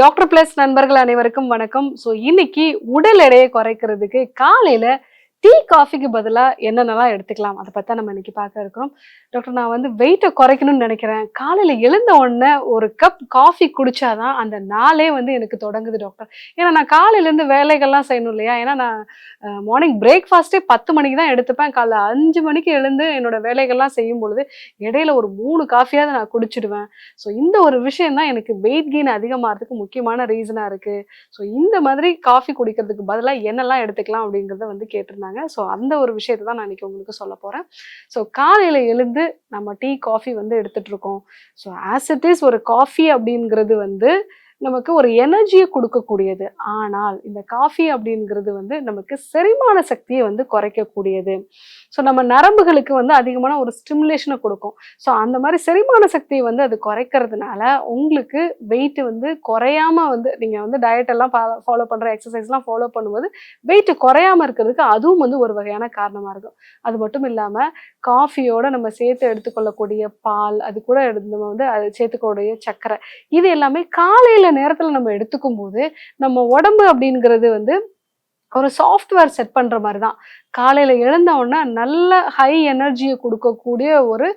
Doctor plus நண்பர்கள் அனைவருக்கும் வணக்கம். இன்னைக்கு உடல் எடையை குறைக்கிறதுக்கு காலையில டீ, காஃபிக்கு பதிலா என்னென்னலாம் எடுத்துக்கலாம்? அத பத்தி தான் நம்ம இன்னைக்கு பார்க்க இருக்கிறோம். டாக்டர், நான் வந்து வெயிட்ட குறைக்கணும்னு நெனைக்கிறேன். காலையில எழுந்த உடனே ஒரு கப் காஃபி குடிச்சா தான் அந்த நாளே வந்து எனக்கு தொடங்குது டாக்டர். ஏன்னா நான் காலையிலேருந்து வேலைகள்லாம் செய்யணும் இல்லையா? ஏன்னா நான் மார்னிங் பிரேக்ஃபாஸ்ட்டே 10 மணிக்கு தான் எடுத்துப்பேன். காலைல 5 மணிக்கு எழுந்து என்னோட வேலைகள்லாம் செய்யும் பொழுது, இடையில ஒரு 3 காஃபியாவது நான் குடிச்சிடுவேன். இந்த ஒரு விஷயம் தான் எனக்கு வெயிட் கெயின் அதிகமாகறதுக்கு முக்கியமான ரீசனா இருக்கு. இந்த மாதிரி காஃபி குடிக்கிறதுக்கு பதிலா என்னெல்லாம் எடுத்துக்கலாம் அப்படிங்கிறத வந்து கேட்டிருந்தாங்க. அந்த ஒரு விஷயத்த தான் நான் இன்னைக்கு உங்களுக்கு சொல்ல போறேன். காலையில எழுந்து நம்ம டீ, காஃபி வந்து எடுத்துட்டு இருக்கோம். ஆஸ் இட் இஸ் ஒரு காஃபி அப்படிங்கிறது வந்து நமக்கு ஒரு எனர்ஜிய குடுக்கக்கூடியது. ஆனால் இந்த காஃபி அப்படிங்கிறது வந்து நமக்கு செரிமான சக்திய வந்து குறைக்கக்கூடியது. நம்ம நரம்புகளுக்கு வந்து அதிகமான ஒரு ஸ்டிமுலேஷன குடுக்கும். அந்த மாரி செரிமான சக்திய வந்து அது குறைக்கிறதுனால, உங்களுக்கு வெயிட் வந்து குறையாம வந்து நீங்க வந்து டயட் எல்லாம் ஃபாலோ பண்ற எக்ஸர்சைஸ்லாம் ஃபாலோ பண்ணும்போது, வெயிட் குறையாம இருக்கிறதுக்கு அதுவும் வந்து ஒரு வகையான காரணமா இருக்கும். அது மட்டும் இல்லாம, காஃபியோட நம்ம சேர்த்து எடுத்துக்கொள்ளக்கூடிய பால், அது கூட நம்ம வந்து அது சேர்த்துக்கக்கூடிய சர்க்கரை, இது எல்லாமே காலையில நேரத்துல நம்ம எடுத்துக்கும்போது, நம்ம உடம்பு அப்படிங்கிறது வந்து ஒரு சாஃப்ட்வேர் செட் பண்ற மாரி தான். காலையில எழுந்த உடனே நல்ல ஹை எனர்ஜிய குடுக்கக்கூடிய ஒரு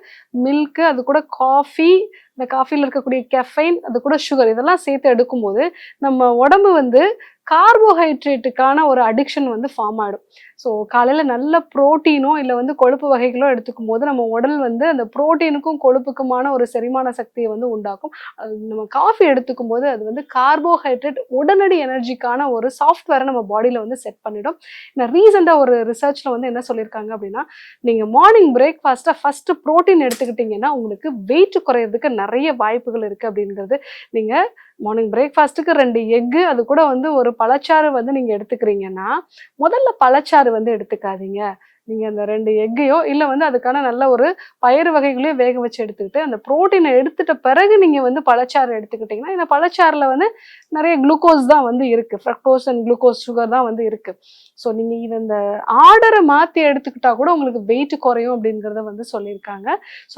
மில்க், அது கூட காஃபி, இந்த காஃபில இருக்கக்கூடிய கெஃபைன், அது கூட சுகர் இதெல்லாம் சேர்த்து எடுக்கும்போது, நம்ம உடம்பு வந்து கார்போஹைட்ரேட்டுக்கான ஒரு அடிக்ஷன் வந்து ஃபார்ம் ஆயிடும். காலையில நல்ல புரோட்டீனோ, இல்ல வந்து கொழுப்பு வகைகளோ எடுத்துக்கும்போது, நம்ம உடல் வந்து அந்த புரோட்டீனுக்கும், கொழுப்புக்குமான ஒரு செரிமான சக்திய வந்து உண்டாக்கும். நம்ம காஃபி எடுத்துக்கும்போது, அது வந்து கார்போஹைட்ரேட் உடனடி எனர்ஜிக்கான ஒரு சாஃப்ட்வேர நம்ம பாடியில வந்து செட் பண்ணிடும். நான் ரீசெண்டா ஒரு ரிசர்ச்ல வந்து என்ன சொல்லியிருக்காங்க அப்படின்னா, நீங்க மார்னிங் பிரேக்ஃபாஸ்ட்டா ஃபர்ஸ்ட் புரோட்டீன் எடுத்துக்கிட்டீங்கன்னா, உங்களுக்கு வெயிட் குறையறதுக்கு நெறைய வாய்ப்புகள் இருக்கு அப்படிங்கிறது. நீங்க மார்னிங் பிரேக்ஃபாஸ்ட்டுக்கு 2 எக்கு, அது கூட வந்து ஒரு பழச்சாறு வந்து நீங்க எடுத்துக்கிறீங்கன்னா, முதல்ல பழச்சாறு வந்து எடுத்துக்காதீங்க. நீங்க அந்த 2 எக்கையோ, இல்ல வந்து அதுக்கான நல்ல ஒரு பயறு வகைகளையோ வேக வச்சு எடுத்துக்கிட்டு, அந்த புரோட்டீன எடுத்துட்ட பிறகு நீங்க வந்து பழச்சாறு எடுத்துக்கிட்டீங்கன்னா, இந்த பழச்சாறுல வந்து நெறைய குளுக்கோஸ் தான் வந்து இருக்கு. ஃப்ரக்டோஸ் அண்ட் குளுக்கோஸ் சுகர் தான் வந்து இருக்கு. நீங்க இந்த ஆர்டர மாத்தி எடுத்துக்கிட்டா கூட உங்களுக்கு வெயிட் குறையும் அப்படிங்கிறத வந்து சொல்லியிருக்காங்க.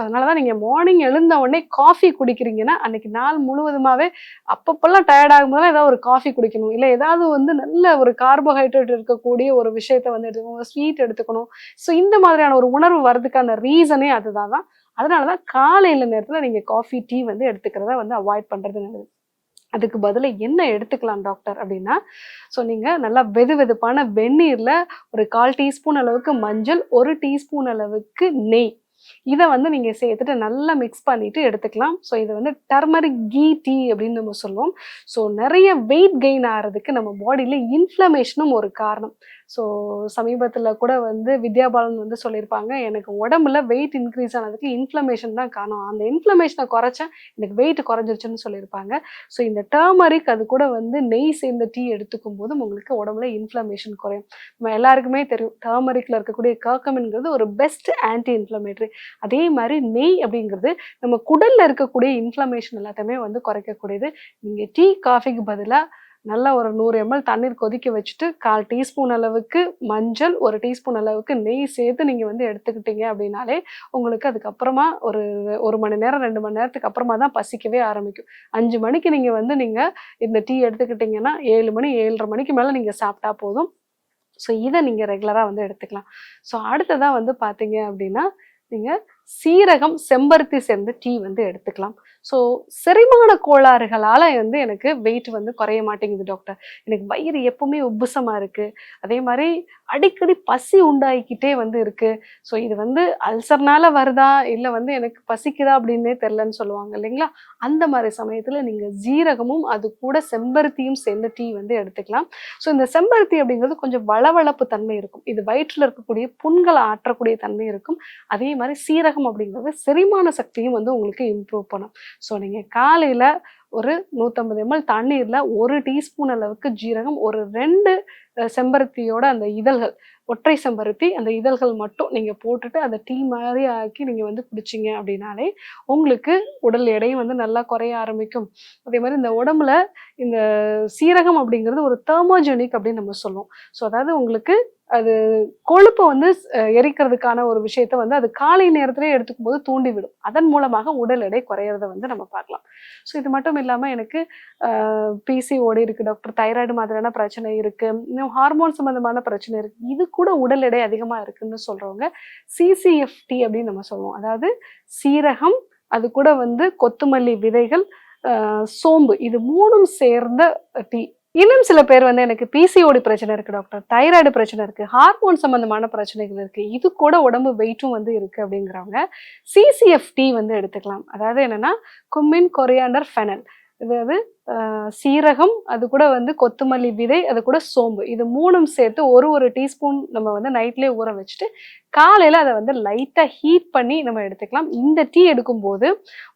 அதனால தான் நீங்க மார்னிங் எழுந்த உடனே காஃபி குடிக்கிறீங்கன்னா, அன்னைக்கு நாள் முழுவதுமாவே அப்பப்பலாம் டயர்ட் ஆகும்போதெல்லாம் ஏதாவது ஒரு காஃபி குடிக்கணும். இல்ல ஏதாவது வந்து நல்ல ஒரு கார்போஹைட்ரேட் இருக்கக்கூடிய ஒரு விஷயத்த வந்து எடுத்துக்கணும். ஸ்வீட் எடுத்துக்கணும். இந்த மாதிரியான ஒரு உணர்வு வரதுக்கான ரீசனே அதுதான் தான். அதனால தான் காலையில நேரத்துல நீங்க காஃபி, டீ வந்து எடுத்துக்கிறத வந்து அவாய்ட் பண்றது நல்லது. அதுக்கு பதிலா என்ன எடுத்துக்கலாம் டாக்டர் அப்படின்னா, நீங்க நல்லா வெதுவெதுப்பான வெந்நீர்ல ஒரு 1/4 டீஸ்பூன் அளவுக்கு மஞ்சள், 1 டீஸ்பூன் அளவுக்கு நெய், இத வந்து நீங்க சேர்த்துட்டு நல்லா மிக்ஸ் பண்ணிட்டு எடுத்துக்கலாம். இது வந்து டர்மரிக் கீ டீ அப்படின்னு நம்ம சொல்லுவோம். நெறைய வெயிட் கெயின் ஆறதுக்கு நம்ம பாடியில இன்ஃப்ளமேஷனும் ஒரு காரணம். ஸோ சமீபத்தில கூட வந்து வித்யா பாலன் வந்து சொல்லியிருப்பாங்க, எனக்கு உடம்புல வெயிட் இன்க்ரீஸ் ஆனதுக்கு இன்ஃப்ளமேஷன் தான் காரணம். அந்த இன்ஃப்ளமேஷன குறைச்சேன், எனக்கு வெயிட் குறைஞ்சிருச்சுன்னு சொல்லியிருப்பாங்க. இந்த டர்மரிக், அது கூட வந்து நெய் சேர்ந்த டீ எடுத்துக்கும் போதும் உங்களுக்கு உடம்புல இன்ஃப்ளமேஷன் குறையும். நம்ம எல்லாருக்குமே தெரியும், டர்மரிக்ல இருக்கக்கூடிய கர்கமின்ங்கிறது ஒரு பெஸ்ட் ஆன்டி இன்ஃப்ளமேட்டரி. அதே மாரி நெய் அப்படிங்கிறது நம்ம குடல்ல இருக்கக்கூடிய இன்ஃப்ளமேஷன் எல்லாத்தையுமே வந்து குறைக்கக்கூடியது. நீங்க டீ, காஃபிக்கு பதிலா நல்லா ஒரு 100 ml தண்ணீர் கொதிக்க வச்சுட்டு 1/4 டீஸ்பூன் அளவுக்கு மஞ்சள், 1 டீஸ்பூன் அளவுக்கு நெய் சேர்த்து நீங்க வந்து எடுத்துக்கிட்டீங்க அப்படின்னாலே, உங்களுக்கு அதுக்கப்புறமா ஒரு 1 மணி நேரம், 2 மணி நேரத்துக்கு அப்புறமா தான் பசிக்கவே ஆரம்பிக்கும். 5 மணிக்கு நீங்க இந்த டீ எடுத்துக்கிட்டீங்கன்னா, 7 மணி, 7:30 மணிக்கு மேல நீங்க சாப்பிட்டா போதும். இத நீங்க ரெகுலரா வந்து எடுத்துக்கலாம். அடுத்ததா வந்து பார்த்தீங்க அப்படின்னா, நீங்க சீரகம், செம்பருத்தி சேர்ந்த டீ வந்து எடுத்துக்கலாம். செரிமான கோளாறுகளால வந்து எனக்கு வெயிட் வந்து குறைய மாட்டேங்குது டாக்டர். எனக்கு வயிறு எப்பவுமே உப்புசமா இருக்கு. அதே மாரி அடிக்கடி பசி உண்டாயிக்கிட்டே வந்து இருக்கு. இது வந்து அல்சர்னால வருதா? இல்ல வந்து எனக்கு பசிக்குதா அப்படின்னே தெரியலன்னு சொல்லுவாங்க இல்லைங்களா? அந்த மாரி சமயத்துல நீங்க ஜீரகமும், அது கூட செம்பருத்தியும் சேர்ந்த டீ வந்து எடுத்துக்கலாம். இந்த செம்பருத்தி அப்படிங்கிறது கொஞ்சம் வளவளப்பு தன்மை இருக்கும். இது வயிற்றுல இருக்கக்கூடிய புண்கள ஆற்றக்கூடிய தன்மை இருக்கும். அதே மாரி சீரகம் அப்படிங்கிறது செரிமான சக்தியும் வந்து உங்களுக்கு இம்ப்ரூவ் பண்ணும். நீங்க காலையில ஒரு 150 ml தண்ணீர்ல 1 டீஸ்பூன் அளவுக்கு ஜீரகம், ஒரு 2 செம்பருத்தியோட அந்த இதழ்கள், ஒற்றை செம்பருத்தி அந்த இதழ்கள் மட்டும் நீங்க போட்டுட்டு அத டீ மாரி ஆக்கி நீங்க வந்து குடிச்சீங்க அப்படின்னாலே, உங்களுக்கு உடல் எடையும் வந்து நல்லா குறைய ஆரம்பிக்கும். அதே மாரி இந்த உடம்புல இந்த சீரகம் அப்படிங்கிறது ஒரு தெர்மோஜெனிக் அப்படின்னு நம்ம சொல்லுவோம். அதாவது உங்களுக்கு அது கொழுப்பை வந்து எரிக்கிறதுக்கான ஒரு விஷயத்த வந்து அது காலை நேரத்திலே எடுத்துக்கும் போது தூண்டிவிடும். அதன் மூலமாக உடல் எடை குறையறத வந்து நம்ம பார்க்கலாம். ஸோ இது மட்டும் இல்லாம எனக்கு பிசிஓடி இருக்கு டாக்டர், தைராய்டு மாதிரியான பிரச்சனை இருக்கு, இன்னும் ஹார்மோன் சம்பந்தமான பிரச்சனை இருக்கு, இது கூட உடல் எடை அதிகமா இருக்குன்னு சொல்றவங்க சிசிஎஃப்டி அப்படின்னு நம்ம சொல்லுவோம். அதாவது சீரகம், அது கூட வந்து கொத்தமல்லி விதைகள், சோம்பு, இது 3ம் சேர்ந்த டீ. இன்னும் சில பேர் வந்து எனக்கு பிசிஓடி பிரச்சனை இருக்கு டாக்டர், தைராய்டு பிரச்சனை இருக்கு, ஹார்மோன் சம்பந்தமான பிரச்சனைகள் இருக்கு, இது கூட உடம்பு வெயிட்டும் வந்து இருக்கு அப்படிங்கிறவங்க சிசிஎஃப்டி வந்து எடுத்துக்கலாம். அதாவது என்னன்னா குமின், கொரியாண்டர், ஃபெனல், அதாவது சீரகம், அது கூட வந்து கொத்தமல்லி விதை, அது கூட சோம்பு, இது 3ம் சேர்த்து ஒரு டீஸ்பூன் நம்ம வந்து நைட்லயே ஊற வச்சுட்டு காலையில அதை வந்து லைட்டா ஹீட் பண்ணி நம்ம எடுத்துக்கலாம். இந்த டீ எடுக்கும்போது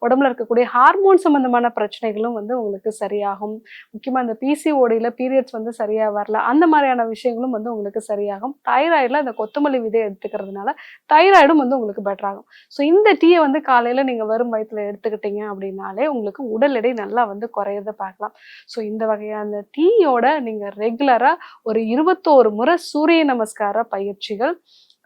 உடம்புல இருக்கக்கூடிய ஹார்மோன் சம்பந்தமான பிரச்சனைகளும் வந்து உங்களுக்கு சரியாகும். முக்கியமா இந்த பிசிஓடியில பீரியட்ஸ் வந்து சரியா வரல, அந்த மாதிரியான விஷயங்களும் வந்து உங்களுக்கு சரியாகும். தைராய்டுல அந்த கொத்தமல்லி விதை எடுத்துக்கிறதுனால தைராய்டும் வந்து உங்களுக்கு பெட்டர் ஆகும். ஸோ இந்த டீயை வந்து காலையில நீங்க வெறும் வயிற்றுல எடுத்துக்கிட்டீங்க அப்படின்னாலே உங்களுக்கு உடல் எடை நல்லா வந்து குறையறத பார்க்கலாம். ஸோ இந்த வகையான டீயோட நீங்க ரெகுலரா ஒரு 21 முறை சூரிய நமஸ்கார பயிற்சிகள்,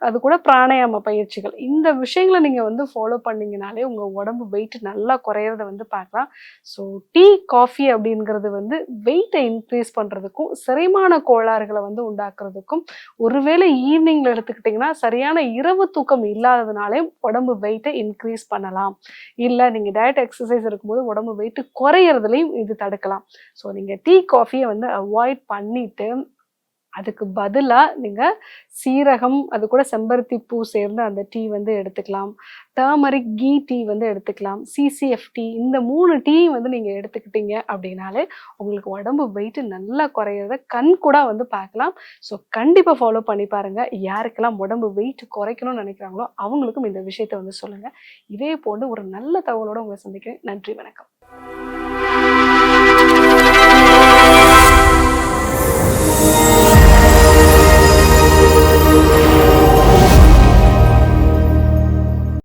அது கூட பிராணாயாம பயிற்சிகள், இந்த விஷயங்களை நீங்க வந்து ஃபாலோ பண்ணீங்கனாலே உங்க உடம்பு வெயிட் நல்லா குறையறத வந்து பார்க்கலாம். ஸோ டீ, காஃபி அப்படிங்கிறது வந்து வெயிட்டை இன்க்ரீஸ் பண்றதுக்கும் செரிமான கோளாறுகளை வந்து உண்டாக்குறதுக்கும், ஒருவேளை ஈவினிங்ல எடுத்துக்கிட்டிங்கன்னா சரியான இரவு தூக்கம் இல்லாததுனாலே உடம்பு வெயிட்டை இன்க்ரீஸ் பண்ணலாம். இல்லை நீங்க டயட் எக்ஸசைஸ் இருக்கும்போது உடம்பு வெயிட் குறையறதுலையும் இது தடுக்கலாம். ஸோ நீங்க டீ, காஃபியை வந்து அவாய்ட் பண்ணிட்டு அதுக்கு பதிலா நீங்க சீரகம், அது கூட செம்பருத்தி பூ சேர்ந்த அந்த டீ வந்து எடுத்துக்கலாம். டர்மரிக் கீ டீ வந்து எடுத்துக்கலாம். சிசிஎஃப்டி, இந்த 3 டீ வந்து நீங்க எடுத்துக்கிட்டீங்க அப்படின்னாலே உங்களுக்கு உடம்பு வெயிட் நல்லா குறையிறத கண்கூடா வந்து பார்க்கலாம். ஸோ கண்டிப்பா ஃபாலோ பண்ணி பாருங்க. யாருக்கெல்லாம் உடம்பு வெயிட் குறைக்கணும்னு நினைக்கிறாங்களோ அவங்களுக்கும் இந்த விஷயத்த வந்து சொல்லுங்க. இதே போன்று ஒரு நல்ல தகவலோட உங்களை சந்திக்கிறேன். நன்றி, வணக்கம்.